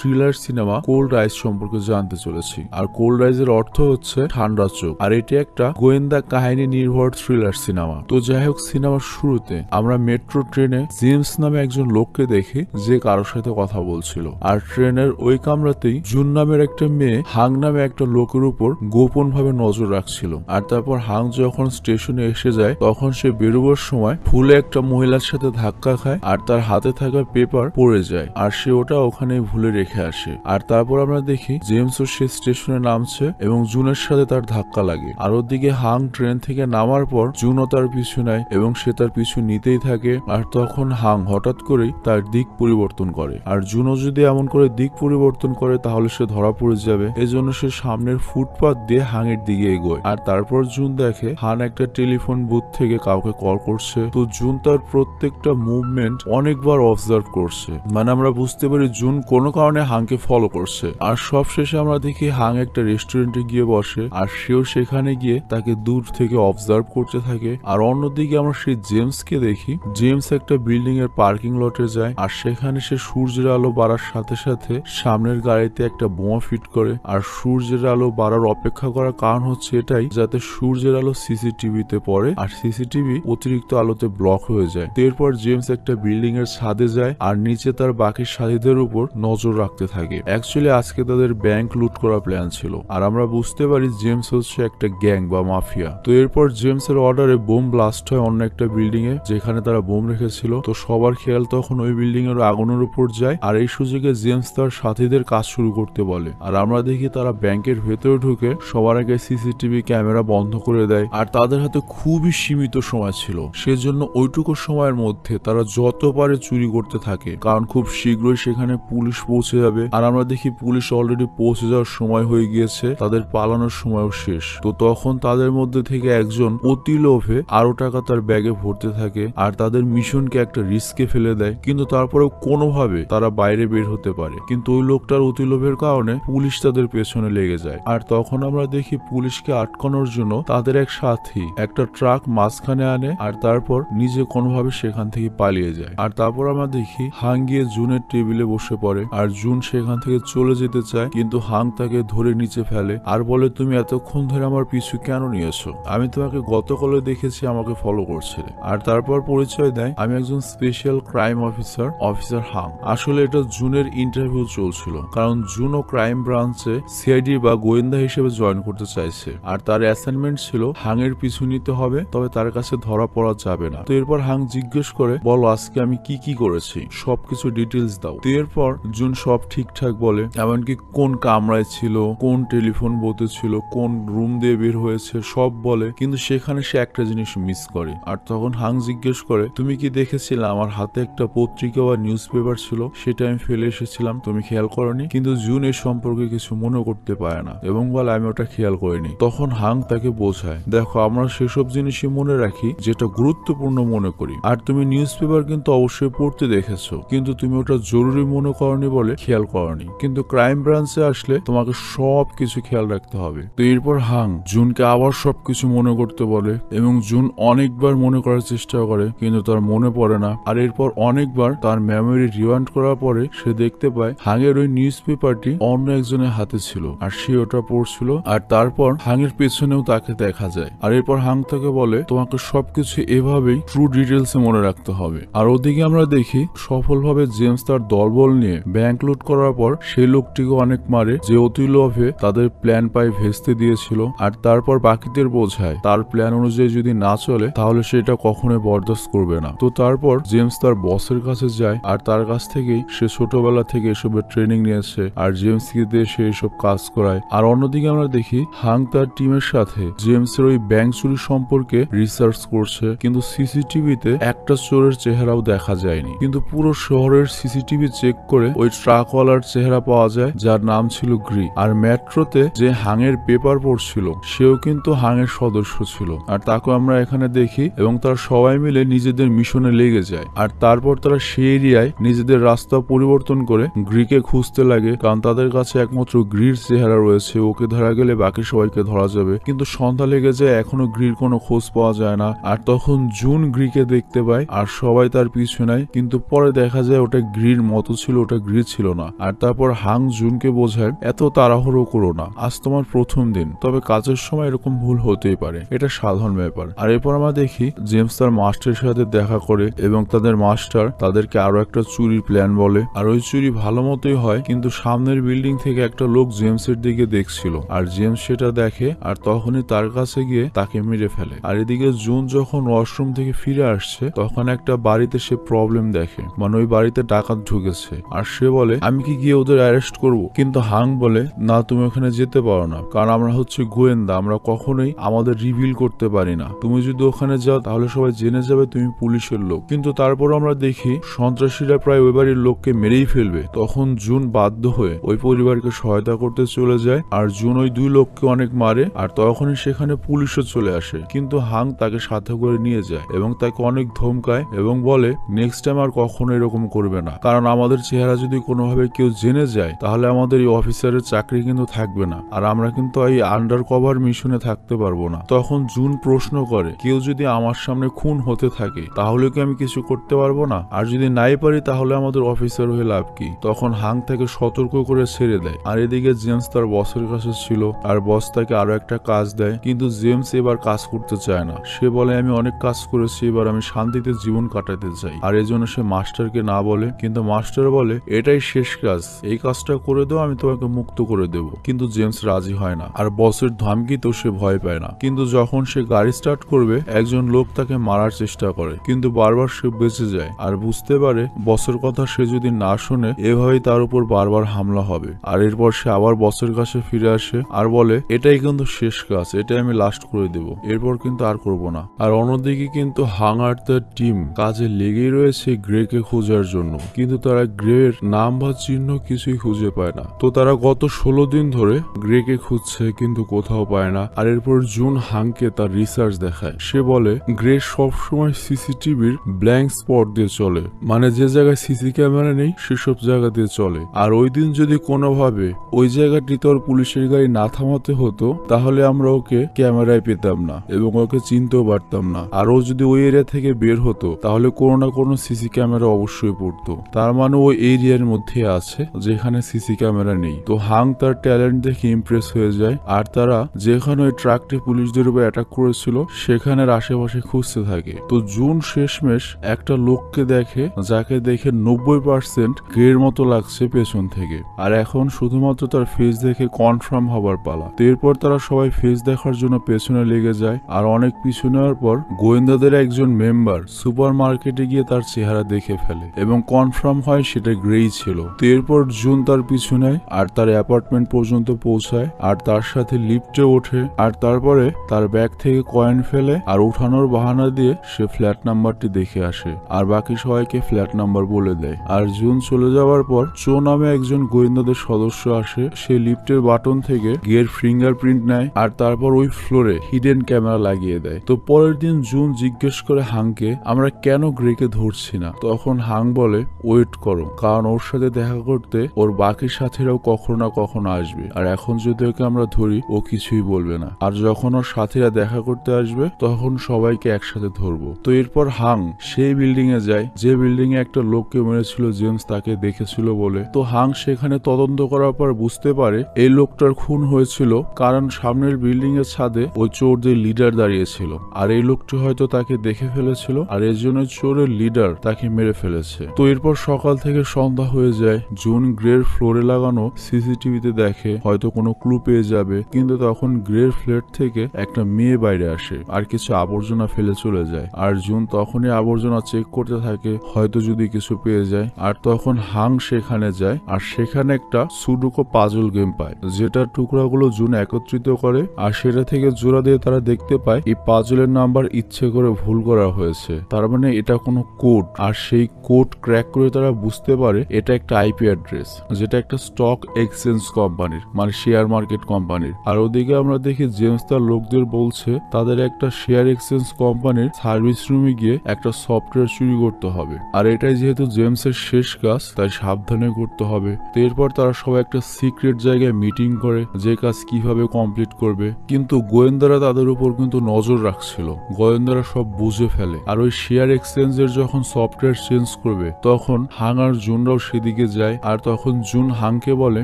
Thriller cinema cold আইস সম্পর্কে জানতে চলেছি। আর কোল্ড আইসের অর্থ হচ্ছে ঠান্ডা চোখ, আর এটি একটা গোয়েন্দা কাহিনী নির্ভর থ্রিলার সিনেমা। তো যাই হোক, সিনেমার শুরুতে আমরা মেট্রো ট্রেনে জেমস নামে একজন লোককে দেখি যে কারোর সাথে কথা বলছিল। আর ট্রেনের ওই কামরাতেই জুন নামের একটা মেয়ে হাং নামে একটা লোকের উপর গোপন ভাবে নজর রাখছিল। আর তারপর হাং যখন স্টেশনে এসে যায় তখন সে বেরোবার সময় ভুলে একটা মহিলার সাথে ধাক্কা খায় আর তার হাতে থাকা পেপার পড়ে যায়, আর সে ওটা ওখানে ভুলে রেখে আসে। আর তারপর আমরা দেখি জেমসও সে স্টেশনে নামছে এবং জুনের সাথে তার ধাক্কা লাগে। আর ওদিকে হাং ট্রেন থেকে নামার পর জুনও তার পিছু নেয় এবং সে তার পিছু নিতেই থাকে। আর তখন হাং হঠাৎ করেই তার দিক পরিবর্তন করে, আর জুনও যদি এমন করে দিক পরিবর্তন করে তাহলে সে ধরা পড়ে যাবে। এজন্য সে সামনের ফুটপাথ দিয়ে হাংয়ের দিকে এগোয়। আর তারপর জুন দেখে হাং একটা টেলিফোন বুথ থেকে কাউকে কল করছে। তো জুন তার প্রত্যেকটা মুভমেন্ট অনেকবার অবজার্ভ করছে, মানে আমরা বুঝতে পারি জুন কোনো কারণে হাংকে ফলো করছে। আর সবশেষে আমরা দেখি হাং একটা রেস্টুরেন্টে গিয়ে বসে, আর সেও সেখানে গিয়ে তাকে দূর থেকে অবজার্ভ করতে থাকে। আর অন্যদিকে আমরা সেই জেমসকে দেখি, জেমস একটা বিল্ডিং এর পার্কিং লটে যায়, আর সেখানে সে সূর্যের আলো বাড়ার সাথে সাথে সামনের গাড়িতে একটা বোমা ফিট করে। আর সূর্যের আলো বাড়ার অপেক্ষা করার কারণ হচ্ছে এটাই, যাতে সূর্যের আলো সিসিটিভিতে পড়ে আর সিসিটিভি অতিরিক্ত আলোতে ব্লক হয়ে যায়। এরপর জেমস একটা বিল্ডিং এর ছাদে যায় আর নিচে তার বাকি সাথীদের উপর নজর রাখতে থাকে। অ্যাকচুয়ালি আজকে তাদের ব্যাংক লুট করা প্ল্যান ছিল, আর আমরা বুঝতে পারি জেমস হচ্ছে একটা গ্যাং বা মাফিয়া। তো এরপর জেমসের অর্ডারে বোম ব্লাস্ট হয় অন্য একটা বিল্ডিং এ যেখানে তারা বোম রেখেছিল। তো সবার খেয়াল তখন ওই বিল্ডিং এর আগুনের উপর যায়, আর এই সুযোগে জেমস তার সাথীদের কাজ শুরু করতে বলে। আর আমরা দেখি তারা ব্যাংকের ভেতরে ঢুকে সবার আগে সিসিটিভি ক্যামেরা বন্ধ করে দেয়। আর তাদের হাতে খুবই সীমিত সময় ছিল, সেজন্য ওইটুকু সময়ের মধ্যে তারা যত পারে চুরি করতে থাকে, কারণ খুব শীঘ্রই সেখানে পুলিশ পৌঁছে যাবে। আর আমরা দেখি পুলিশ অলরেডি পৌঁছে যাওয়ার সময় হয়ে গিয়েছে, তাদের পালানোর সময়ও শেষ। তো তখন তাদের মধ্যে থেকে একজন অতি লোভে আরো টাকা তার ব্যাগে ভরতে থাকে, আর তাদের মিশনকে একটা রিস্কে ফেলে দেয়। কিন্তু তারপরেও কোনোভাবে তারা বাইরে বের হতে পারে, কিন্তু ওই লোকটার অতি লোভের কারণে পুলিশ তাদের পেছনে লেগে যায়। আর তখন আমরা দেখি পুলিশকে আটকানোর জন্য তাদের এক সাথী একটা ট্রাক মাঝখানে আনে, আর তারপর নিজে কোনোভাবে সেখান থেকে পালিয়ে যায়। আর তারপর আমরা দেখি হাং গিয়ে জুনের টেবিলে বসে পড়ে, আর জুন সেখান থেকে চলে যেতে চায়, কিন্তু হাং তাকে ধরে নিচে ফেলে আর বলে, তুমি এতক্ষণ ধরে আমার পিছু কেন নিয়েছো? আমি তোমাকে গতকালে দেখেছি আমাকে ফলো করছিলে। আর তারপর পরিচয় দেয়, আমি একজন special crime officer, officer Hang. আসলে এটা জুনের ইন্টারভিউ চলছিল, কারণ জুনও ক্রাইম ব্রাঞ্চে সিআইডি বা গোয়েন্দা হিসেবে জয়েন করতে চাইছে। আর তার অ্যাসাইনমেন্ট ছিল হাংয়ের পিছু নিতে হবে, তবে তার কাছে ধরা পড়া যাবে না। তো এরপর হাং জিজ্ঞেস করে, বলো আজকে আমি কি কি করেছি, সবকিছু ডিটেলস দাও। তো এরপর জুন সব ঠিকঠাক বলে, এমনকি কোন কামরায় ছিল, কোন টেলিফোন বুথে ছিল, কোন রুম দিয়ে বের হয়েছে, সব বলে। কিন্তু সেখানে সে একটা জিনিস মিস করে। আর তখন হাং জিজ্ঞেস করে, তুমি কি দেখেছিলে আমার হাতে একটা পত্রিকা বা নিউজ পেপার ছিল, সেটা আমি ফেলে এসেছিলাম, তুমি খেয়াল করনি? কিন্তু জুন এর সম্পর্কে কিছু মনে করতে পারে না এবং বলে, আমি ওটা খেয়াল করিনি। তখন হাং তাকে বোঝায়, দেখো আমরা সেসব জিনিসই মনে রাখি যেটা গুরুত্বপূর্ণ মনে করি, আর তুমি নিউজ পেপার কিন্তু অবশ্যই পড়তে দেখেছো, কিন্তু তুমি ওটা জরুরি মনে করনি বলে খেয়াল করনি। কিন্তু ক্রাইম ব্রাঞ্চে আসলে তোমাকে সব কিছু খেয়াল রাখতে হবে। তো এরপর হাং জুনকে আবার সবকিছু মনে করতে বলে এবং জুন অনেকবার মনে করার চেষ্টা করে, কিন্তু তার মনে পড়ে না। আর এরপর অনেকবার তার মেমোরি রিওয়াইন্ড করার পরে সে দেখতে পায় হাংয়ের ওই নিউজ পেপারটি অন্য একজনের হাতে ছিল, আর সে ওটা পড়ছিল। আর তারপর হাংয়ের পেছনেও তাকে দেখা যায়। আর এরপর হাং তাকে বলে, তোমাকে সবকিছু এভাবেই ট্রু ডিটেলসে মনে রাখতে হবে। আর ওদিকে আমরা দেখি সফলভাবে জেমস তার দলবল নিয়ে ব্যাংক লুট করার পর সেই লোকটিকে অনেক মারে যে অতি লোভে তাদের প্ল্যান পায় ভেস্তে দিয়েছিল। আর তারপর বাকিদের বোঝায় তার প্ল্যান অনুযায়ী যদি না চলে তাহলে সেটা কখনোই বরদাস্ত করবে না। তো তারপর জেমস তার বসের কাছে যায়, আর তার কাছ থেকেই সে ছোটবেলা থেকে এসবের ট্রেনিং নিয়েছে, আর জেমসকে দিয়ে সে এসব কাজ করায়। আর অন্যদিকে আমরা দেখি হাং তার টিমের সাথে জেমসের ওই ব্যাংক চুরি সম্পর্কে রিসার্চ করছে, কিন্তু সিসিটিভিতে একটা চোরের চেহারাও দেখা যায়নি। কিন্তু পুরো শহরের সিসিটিভি চেক করে ওই ট্রাকওয়ালার চেহারা পাওয়া যায় যার নাম ছিল গ্রি। আর মেট্রোতে যে হাংয়ের পেপার পড়ছিল সেও কিন্তু হাংয়ের সদস্য ছিল, আর তাকে আমরা এখানে দেখি এবং তার সবাই মিলে নিজেদের মিশনে লেগে যায়। আর তারপর তারা সেই এরিয়ায় নিজেদের রাস্তা পরিবর্তন করে গ্রিকে খুঁজতে লাগে, কারণ তাদের কাছে একমাত্র গ্রির চেহারা রয়েছে, ওকে ধরা গেলে বাকি সবাইকে ধরা যাবে। কিন্তু সন্ধ্যা লেগে যায়, এখনো গ্রির কোনো খোঁজ পাওয়া যায় না। আর তখন জুন গ্রিকে দেখতে পায় আর সবাই তার পিছু নেয়, কিন্তু পরে দেখা যায় ওটা গ্রির মতো ছিল, ওটা গ্রি ছিল না। আর তারপর হাং জুনকে বোঝায় এত তাড়াহুড়ো করো না, আজ তোমার প্রথম দিন, তবে কাজের সময় এরকম ভুল হতেই পারে, এটা সাধারণ ব্যাপার। আর এরপর আমরা দেখি জেমস তার মাস্টারের সাথে দেখা করে এবং তাদের মাস্টার তাদেরকে আরো একটা চুরির প্ল্যান বলে। আর ওই চুরি ভালো মতোই হয়, কিন্তু সামনের বিল্ডিং থেকে একটা লোক জেমসের দিকে দেখছিল আর জেমস সেটা দেখে আর তখনই তার কাছে গিয়ে তাকে মেরে ফেলে। আর এদিকে জুন যখন ওয়াশরুম থেকে ফিরে আসছে তখন একটা বাড়িতে সে প্রবলেম দেখে, মানে ওই বাড়িতে ডাকাত ঢুকেছে। আর সে বলে আমি কি গিয়ে ওদের অ্যারেস্ট করব? কিন্তু হাং বলে না, তুমি ওখানে যেতে পারো না, কারণ আমরা হচ্ছে গোয়েন্দা, আমরা কখনোই আমাদের রিভিল করতে পারি না। তুমি যদি ওখানে যাও তাহলে সবাই জেনে যাবে তুমি পুলিশের লোক। কিন্তু তারপর আমরা দেখি সন্ত্রাসীরা প্রায় ওই বাড়ির লোককে মেরেই ফেলবে। তখন জুন বাধ্য হয়ে ওই পরিবারকে সহায়তা করতে চলে যায় আর জুন ওই দুই লোককে অনেক মারে। আর তখনই সেখানে পুলিশও চলে আসে, কিন্তু হাং তাকে সাথে করে নিয়ে যায় এবং তাকে অনেক ধমকায় এবং বলে নেক্সট টাইম আর কখনো এরকম করবে না, কারণ আমাদের চেহারা যদি কোনোভাবে কেউ জেনে যায় তাহলে আমাদের এই অফিসারের চাকরি কিন্তু থাকবে না, আর আমরা কিন্তু এই আন্ডার কভার মিশনে থাকতে পারবো না। তখন জুন প্রশ্ন করে কেউ যদি আমার সামনে খুন হতে থাকে তাহলে কি আমি কিছু করতে পারবো না? আর যদি নাই পারি তাহলে আমাদের অফিসার হয়ে লাভ কি? তখন হাং তাকে সতর্ক করে ছেড়ে দেয়। আর এদিকে জেমস তার বসের কাছে ছিল আর বস তাকে আরো একটা কাজ দেয়, কিন্তু জেমস এবার কাজ করতে চায় না। সে বলে আমি অনেক কাজ করেছি, এবার আমি শান্তিতে জীবন কাটাতে চাই। আর এজন্য সে মাস্টারকে না বলে, কিন্তু মাস্টার বলে এটাই শেষ কাজ, এই কাজটা করে দাও, আমি তোমাকে মুক্ত করে দেব। কিন্তু জেমস রাজি হয় না আর বসের ধমকিতেও সে ভয় পায় না। কিন্তু যখন সে গাড়ি স্টার্ট করবে একজন লোক তাকে মারার চেষ্টা করে, কিন্তু বারবার সে বেঁচে যায় আর বুঝতে পারে বসের কথা সে যদি না শোনে এভাবেই তার উপর বারবার হামলা হবে। আর এরপর সে আবার বসের কাছে ফিরে আসে আর বলে এটাই কিন্তু শেষ কাজ, এটাই আমি লাস্ট করে দেব, এরপর কিন্তু আর করব না। আর অন্যদিকে কিন্তু হাং আর তার টিম কাজে লেগেই রয়েছে গ্রেকে খোঁজার জন্য, কিন্তু তারা গ্রের নাম বা চিহ্ন কিছুই খুঁজে পায় না। তো তারা গত 16 দিন ধরে গ্রেকে খুঁজছে কিন্তু কোথাও পায় না। আর এরপর জুন হাংকে তার রিসার্চ দেখায়। সে বলে গ্রে সবসময় সিসিটিভির ব্ল্যাঙ্ক স্পট দিয়ে চলে, মানে যে জায়গায় সিসি ক্যামেরা নেই সেসব জায়গা দিয়ে চলে। আর ওই দিন যদি কোনোভাবে ওই জায়গাটিতে ওর পুলিশের গাড়ি না থামাতে হতো তাহলে আমরা ওকে ক্যামেরায় পেতাম না এবং ওকে চিনতেও পারতাম না। আর ও যদি ওই এরিয়া থেকে বের হতো তাহলে কোনো না কোনো সিসি ক্যামেরা অবশ্যই পড়তো, তার মানে ওই এরিয়ার মধ্যে আছে যেখানে সিসি ক্যামেরা নেই। তো হাং তার ট্যালেন্ট দেখে ইমপ্রেস হয়ে যায় আর তারা যেখানে ওই ট্রাকটি পুলিশদের উপর অ্যাটাক করেছিল সেখানের আশেপাশে খুঁজতে থাকে। তো জুন শেষমেশ একটা লোককে দেখে যাকে দেখে 90% গ্রের মতো লাগছে পেছন থেকে, আর এখন শুধুমাত্র তার ফেস দেখে কনফার্ম হবার পালা। তো এরপর তারা সবাই ফেস দেখার জন্য পেছনে লেগে যায় আর অনেক পিছু নেওয়ার পর গোয়েন্দাদের একজন মেম্বার সুপার মার্কেটে গিয়ে তার চেহারা দেখে ফেলে এবং কনফার্ম হয় সেটা গ্রেই ছিল। তো এরপর জুন তার পিছু নেয় আর তার অ্যাপার্টমেন্ট পর্যন্ত পৌঁছায় আর তার সাথে লিফটে ওঠে আর তারপরে তার ব্যাগ থেকে কয়েন ফেলে আর উঠানোর বাহানা দিয়ে সে ফ্ল্যাট নাম্বারটি দেখে আসে আর বাকি সবাইকে ফ্ল্যাট নাম্বার বলে দেয়। আর জুন চলে যাওয়ার পর চো নামে একজন গোয়েন্দাদের সদস্য আসে, সে লিফটের বাটন থেকে গের ফিঙ্গারপ্রিন্ট নেয় আর তারপর ওই ফ্লোরে হিডেন ক্যামেরা লাগিয়ে দেয়। তো পরের দিন জুন জিজ্ঞেস করে হাংকে আমরা কেন গ্রেকে ধরছি না? তখন হাং বলে ওয়েট করো, কারণ ওর সাথে দেখা করতে ওর বাকি সাথীরাও কখনো না কখনো আসবে, আর এখন যদি ওকে আমরা ধরি ও কিছুই বলবে না, আর যখন ওর সাথীরা দেখা করতে আসবে তখন সবাইকে একসাথে ধরবো। তো এরপর হাং সেই বিল্ডিং এ যায় যে বিল্ডিং এ একটা লোককে মেরেছিল জেমস তাকে দেখেছিল বলে। তো হাং সেখানে তদন্ত করার পর বুঝতে পারে এই লোকটার খুন হয়েছিল কারণ সামনের বিল্ডিং এর ছাদে ওই চোরদের লিডার দাঁড়িয়েছিল আর এই লোকটি হয়তো তাকে দেখে ফেলেছিল আর এর জন্য চোরের লিডার তাকে মেরে ফেলেছে। তো এরপর সকাল থেকে সন্ধ্যা হয়ে যায়। জুন গ্রের ফ্লোরে লাগানো সিসিটিভিতে দেখে হয়তো কোনো ক্লু পেয়ে যাবে, কিন্তু তখন গ্রের ফ্ল্যাট থেকে একটা মেয়ে বাইরে আসে আর কিছু আবর্জনা ফেলে চলে যায়। আর জুন তখনই আবর্জনা চেক করতে থাকে হয়তো যদি কিছু পেয়ে যায়। আর তখন হাং সেখানে যায় আর সেখানে একটা সুডোকো পাজল গেম পায় যেটার টুকরাগুলো জুন একত্রিত করে আর সেটা থেকে জোড়া দিয়ে তারা দেখতে পায় এই পাজলের নাম্বার ইচ্ছে করে ভুল করা হয়েছে, তার মানে এটা কোনো কোড। আর সেই কোড ক্র্যাক করে তারা বুঝতে পারে এটা একটা আইপি অ্যাড্রেস যেটা একটা স্টক এক্সচেঞ্জ কোম্পানির, মানে শেয়ার মার্কেট কোম্পানির। আর ওদিকে আমরা দেখি জেমস তার লোকদের বলছে তাদের একটা শেয়ার এক্সচেঞ্জ কোম্পানির সার্ভিস রুমে গিয়ে একটা সফটওয়্যার চুরি করতে হবে, আর এটাই যেহেতু জেমসের শেষ কাজ তাই সাবধানে করতে হবে। তো এরপর তারা সবাই একটা সিক্রেট জায়গায় মিটিং করে যে কাজ কিভাবে কমপ্লিট করবে, কিন্তু গোয়েন্দারা তাদের উপর কিন্তু নজর রাখছিল, গোয়েন্দারা সব বুঝে ফেলে। আর ওই শেয়ার এক্সচেঞ্জের যখন সফটওয়্যার চেঞ্জ করবে তখন হাং আর জুনরাও সেদিকে দিকে যায়। আর তখন জুন হাংকে বলে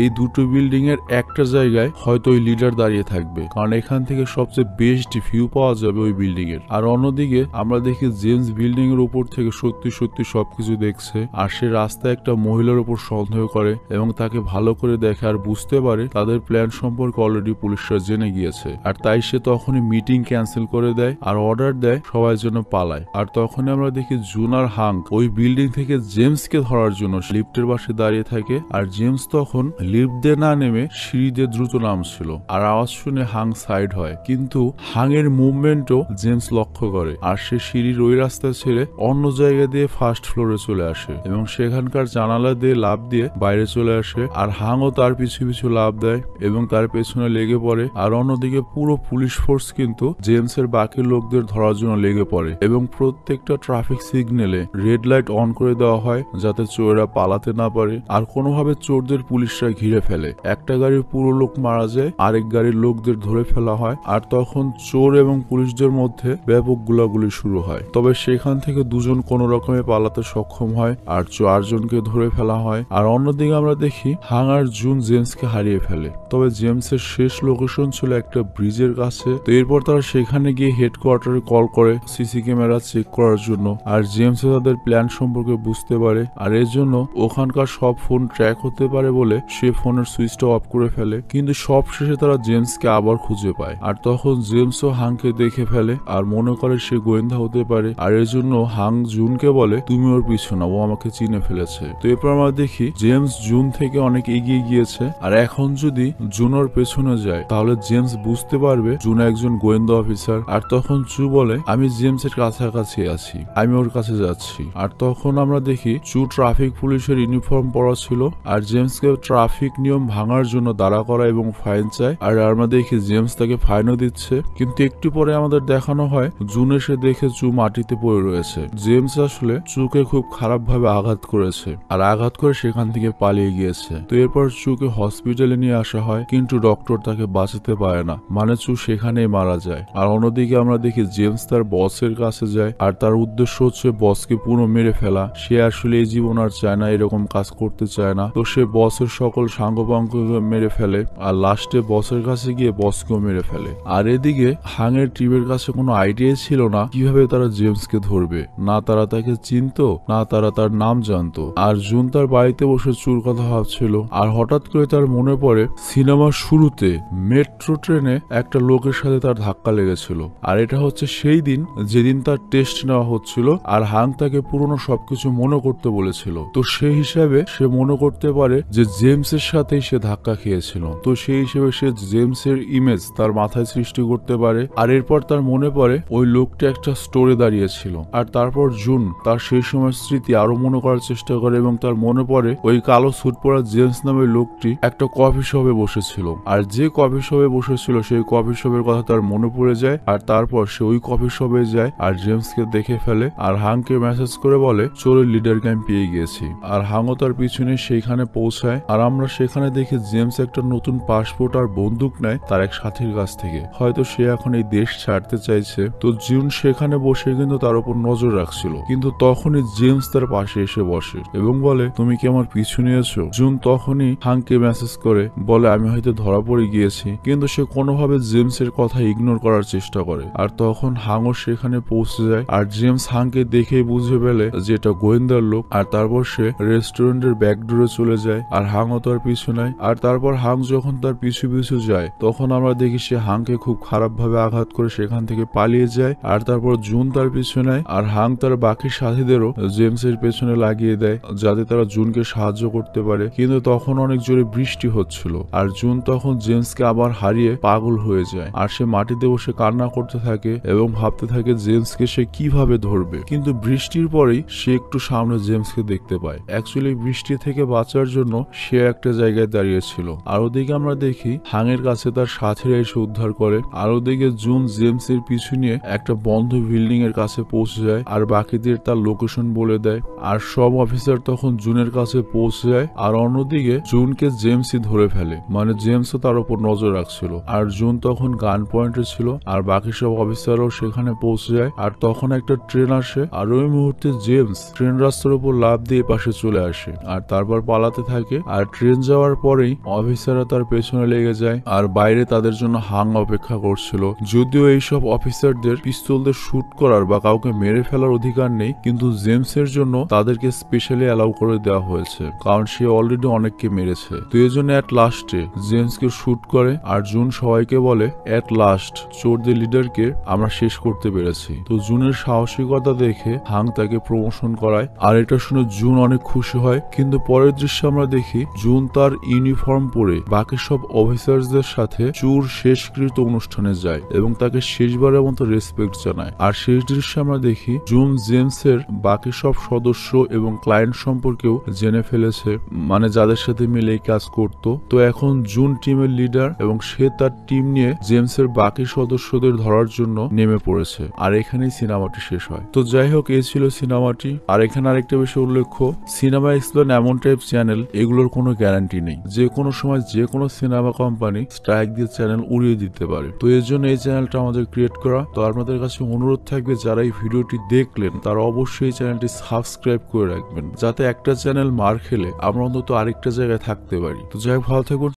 এই দুটো বিল্ডিং এর একটা জায়গায় হয়তো ওই লিডার দাঁড়িয়ে থাকবে, কারণ এখান থেকে সবচেয়ে বেস্ট ভিউ পাওয়া যাবে ওই বিল্ডিং এর। আর অন্যদিকে আমরা দেখি জেমস বিল্ডিং এর উপর থেকে সত্যি সত্যি সবকিছু দেখছে, আর সে রাস্তায় একটা মহিলার উপর সন্দেহ করে এবং তাকে ভালো করে দেখে আর বুঝতে পারে তাদের প্ল্যান সম্পর্কে অলরেডি পুলিশরা জেনে গিয়েছে। আর তাই সে তখনই মিটিং ক্যান্সেল করে দেয় আর অর্ডার দেয় সবাই যেন পালায়। আর তখনই আমরা দেখি জুন আর হাং ওই বিল্ডিং থেকে জেমসকে ধরার জন্য লিফটের পাশে দাঁড়িয়ে থাকে। আর জেমস তখন লিফট দিয়ে না নেমে সিঁড়ি দিয়ে দ্রুত নামছিল, আর আওয়াজ শুনে হাং সাইড হয়, কিন্তু হাং এর মুভমেন্টও জেমস লক্ষ্য করে। আর সে সিঁড়ির ওই রাস্তা ছেড়ে অন্য জায়গা দিয়ে ফার্স্ট ফ্লোরে চলে আসে এবং সেখানকার জানালা দিয়ে লাফ দিয়ে বাইরে চলে আসে। আর হাংও তার পিছু পিছু লাফ দেয় এবং তার পেছনে লেগে পড়ে। আর অন্যদিকে পুরো পুলিশ ফোর্স কিন্তু জেমসের বাকি লোকদের ধরার জন্য লেগে পড়ে এবং প্রত্যেকটা ট্রাফিক সিগন্যালে রেড লাইট অন করে দেওয়া হয় যাতে চোরেরা পালাতে না পারে। আর কোনোভাবে চোরদের পুলিশরা ঘিরে ফেলে। একটা গাড়ির পুরো লোক মারা যায়, আরেক গাড়ির লোকদের ধরে ফেলা হয়। আর তখন চোর এবং পুলিশদের মধ্যে ব্যাপক গোলাগুলি শুরু হয়। তবে সেখান থেকে দুজন কোনো রকমে পালাতে সক্ষম হয় আর 4 জনকে ধরে ফেলা হয়। আর অন্যদিকে আমরা দেখি হাং আর জুন জেমসকে হারিয়ে ফেলে। তবে জেমসের শেষ লোকেশন ছিল একটা ব্রিজের কাছে। তো এরপর তারা সেখানে গিয়ে হেডকোয়ার্টারে কল করে সিসি ক্যামেরা চেক করার জন্য। আর জেমস তাদের প্ল্যান সম্পর্কে বুঝতে পারে, আর এর জন্য ওখানকার সব ফোন ট্র্যাক হতে পারে বলে সে ফোনের সুইচটা অফ করে ফেলে। কিন্তু সব শেষে তারা জেমসকে আবার খুঁজে পায়। আর তখন জেমসও হাংকে দেখে ফেলে আর মনে করে সে গোয়েন্দা হতে পারে। আর এর জন্য হাং জুনকে বলে তুমি ওর পিছু না, ও আমাকে চিনে ফেলেছে। তো এরপর আমরা দেখি জেমস জুন থেকে অনেক এগিয়ে গিয়েছে। আর এখন যদি জুন ওর পেছনে যায় তাহলে জেমস বুঝতে পারবে জুন একজন গোয়েন্দা অফিসার। আর তখন চু বলে আমি জেমসের কাছাকাছি আছি, আমি ওর কাছে যাচ্ছি। আর তখন আমরা দেখি চু ট্রাফিক পুলিশের ইউনিফর্ম পরা ছিল আর জেমসকে ট্রাফিক নিয়ম ভাঙার জন্য দাঁড়া করা এবং ফাইন চায়। আর আমরা দেখি জেমস তাকে ফাইনও দিচ্ছে। কিন্তু একটু পরে আমাদের দেখানো হয় জুন এসে দেখে চু মাটিতে পড়ে রয়েছে। জেমস আসলে চুকে খুব খারাপ ভাবে আঘাত করেছে আর আঘাত করে সেখান থেকে পালিয়ে গিয়েছে। তো এরপর চুকে হসপিটালে নিয়ে আসা হয়, কিন্তু ডক্টর তাকে বাঁচাতে পারে না, মানে চু সেখানেই মারা যায়। আর অন্যদিকে আমরা দেখি জেমস তার বসের কাছে যায় আর তার উদ্দেশ্য হচ্ছে বসকে পুরো মেরে ফেলা। সে আসলে এই জীবন আর চায় না, এরকম কাজ করতে চায় না। তো সে বসের সকল সাঙ্গপাঙ্গকে মেরে ফেলে আর লাস্টে বসের কাছে গিয়ে বসকেও মেরে ফেলে। আর এদিকে হাংয়ের টিমের কাছে কোনো আইডিয়া ছিল না কিভাবে তারা জেমসকে ধরবে, না তারা তাকে চিনতো না তারা তার নাম জানতো। আর জুন তার বাড়িতে বসে চুর কথা ভাবছিল আর হঠাৎ করে তার মনে পড়ে সিনেমার শুরুতে মেট্রো ট্রেনে একটা লোকের সাথে তার ধাক্কা লেগেছিল। আর এটা হচ্ছে সেই দিন যেদিন তার টেস্ট নেওয়া হচ্ছিল আর হাং তাকে পুরনো সবকিছু মনে করতে বলেছিল। তো সেই হিসাবে সে মনে করতে পারে যে জেমসের সাথেই সে ধাক্কা খেয়েছিল। তো সেই হিসেবে সে জেমসের ইমেজ তার মাথায় সৃষ্টি করতে পারে। আর এরপর তার মনে পড়ে ওই লোকটা একটা স্টোরে দাঁড়িয়েছিল। আর তারপর জুন তার সেই সময় স্মৃতি আরো মনে করার চেষ্টা করে এবং তার মনে পড়ে ওই কালো স্যুট পরা জেমস নামের লোকটি একটা কফি শপে বসেছিল। আর যে কফি শপে বসেছিল সেই কফি শপের কথা তার মনে পড়ে যায়। আর তারপর সে ওই কফি শপে যায় আর জেমসকে দেখে ফেলে আর হাংকে মেসেজ করে বলে চোরের লিডারকে আমি পেয়ে গিয়েছি। আর হাংও তার পিছনে সেইখানে পৌঁছায়। আর আমরা সেখানে দেখি জেমস একটা নতুন পাসপোর্ট আর বন্দুক নেয় তার এক সাথীর কাছ থেকে, হয়তো সে এখন এই দেশ ছাড়তে চাইছে। তো জুন সেখানে বসে কিন্তু তার উপর নজর রাখছিল, কিন্তু তখনই জেমস তার পাশে এসে বসে এবং বলে তুমি কি আমার পিছু নিয়েছো? জুন তখনই হাংকে মেসেজ করে বলে আমি হয়তো ধরা পড়ে গিয়েছি, কিন্তু সে কোনোভাবে জেমসের কথা ইগনোর করার চেষ্টা করে। আর তখন হাংও সেখানে পৌঁছে যায় আর জেমস হাংকে দেখেই বুঝে ফেলে যে এটা গোয়েন্দার লোক। আর তারপর সে রেস্টুরেন্টের ব্যাকডোরে চলে যায় আর হাংও তার পিছু নেয়। আর তারপর হাং যখন তার পিছু পিছু যায় তখন আমরা দেখি সে হাংকে খুব খারাপ ভাবে আঘাত করে সেখান থেকে পালিয়ে যায়। আর তারপর জুন তার পিছু নেয় আর হাং তার বাকি সাথীদেরও জেমসের পেছনে লাগিয়ে দেয় যাতে তারা জুনকে সাহায্য করতে পারে। কিন্তু তখন অনেক জোরে বৃষ্টি হচ্ছিল আর জুন তখন জেমসকে আবার হারিয়ে পাগল হয়ে যায় আর সে মাটিতে বসে কান্না করতে থাকে এবং ভাবতে থাকে জেমসকে সে কিভাবে ধরবে। কিন্তু বৃষ্টির পরেই সে একটু সামনে জেমসকে দেখতে পায়। অ্যাকচুয়ালি বৃষ্টি থেকে বাঁচার জন্য সে একটা জায়গায় দাঁড়িয়েছিল। আর ওদিকে আমরা দেখি হাংয়ের কাছে তার সাথীরা এসে উদ্ধার করে। আর ওদিকে জুন জেমসের পিছু নিয়ে একটা বন্ধ বিল্ডিং এর কাছে পৌঁছে যায় আর বাকিদের তার লোকেশন বলে দেয়। আর সব অফিসার তখন জুনের কাছে পৌঁছে যায়। আর অন্যদিকে জুনকে জেমসই ধরে ফেলে, মানে জেমসও তার উপর নজর রাখছিল। আর জুন তখন গান পয়েন্টে ছিল আর বাকি সব অফিসারও সেখানে পৌঁছে যায়। আর তখন একটা ট্রেন আসে আর ওই মুহূর্তে জেমস ট্রেন রাস্তার উপর লাফ দিয়ে পাশে চলে চলে আসে আর তারপর পালাতে থাকে। আর ট্রেন যাওয়ার পরেই অফিসাররা তার পেছনে লেগে যায় আর বাইরে তাদের জন্য হাং অপেক্ষা করছিল। যদিও এইসব অফিসারদের পিস্তল দিয়ে শুট করার বা কাউকে মেরে ফেলার অধিকার নেই, কিন্তু জেমসের জন্য তাদেরকে স্পেশালি অ্যালাউ করে দেওয়া হয়েছে কারণ সে অলরেডি অনেককে মেরেছে। তো এই জন্য এট লাস্টে জেমসকে শুট করে আর জুন সবাইকে বলে এট লাস্ট চোরদের লিডারকে আমরা শেষ করতে পেরেছি। তো জুনের সাহসিকতা দেখে হাং তাকে প্রমোশন করায় আর এটা শুনে জুন অনেক খুশি হয়। কিন্তু পরের দৃশ্যে আমরা দেখি জুন তার ইউনিফর্ম পরে বাকি সব অফিসারদের সাথে চোর শেষকৃত অনুষ্ঠানে যায় এবং তাকে শেষবারের মতো রেসপেক্ট জানায়। আর শেষ দৃশ্যে আমরা দেখি জুন জেমসের বাকি সব সদস্য এবং ক্লায়েন্ট সম্পর্কেও জেনে ফেলেছে, মানে যাদের সাথে মিলে এই কাজ করত। তো এখন জুন টিমের লিডার এবং সে তার টিম নিয়ে জেমসের বাকি সদস্যদের ধরার জন্য নেমে পড়েছে। আর এখানেই সিনেমাটি শেষ হয়। তো যাই হোক, এই ছিল সিনেমাটি। আর এখানে আরেকটা বিষয় উল্লেখ্য, সিনেমা এক্সপ্লেন এমন টাইপ চ্যানেল, এগুলোর কোনো গ্যারান্টি নেই। যে কোনো সময় যে কোনো সিনেমা কোম্পানি স্ট্রাইক দিয়ে চ্যানেল উড়িয়ে দিতে পারে। তো এর জন্য এই চ্যানেলটা আমাদের ক্রিয়েট করা। তো আপনাদের কাছে অনুরোধ থাকবে যারা এই ভিডিওটি দেখলেন তারা অবশ্যই চ্যানেলটি সাবস্ক্রাইব করে রাখবেন, যাতে একটা চ্যানেল মার খেলে আমরা অন্তত আরেকটা জায়গায় থাকতে পারি। তো যাই হোক, ভালো থাকুন।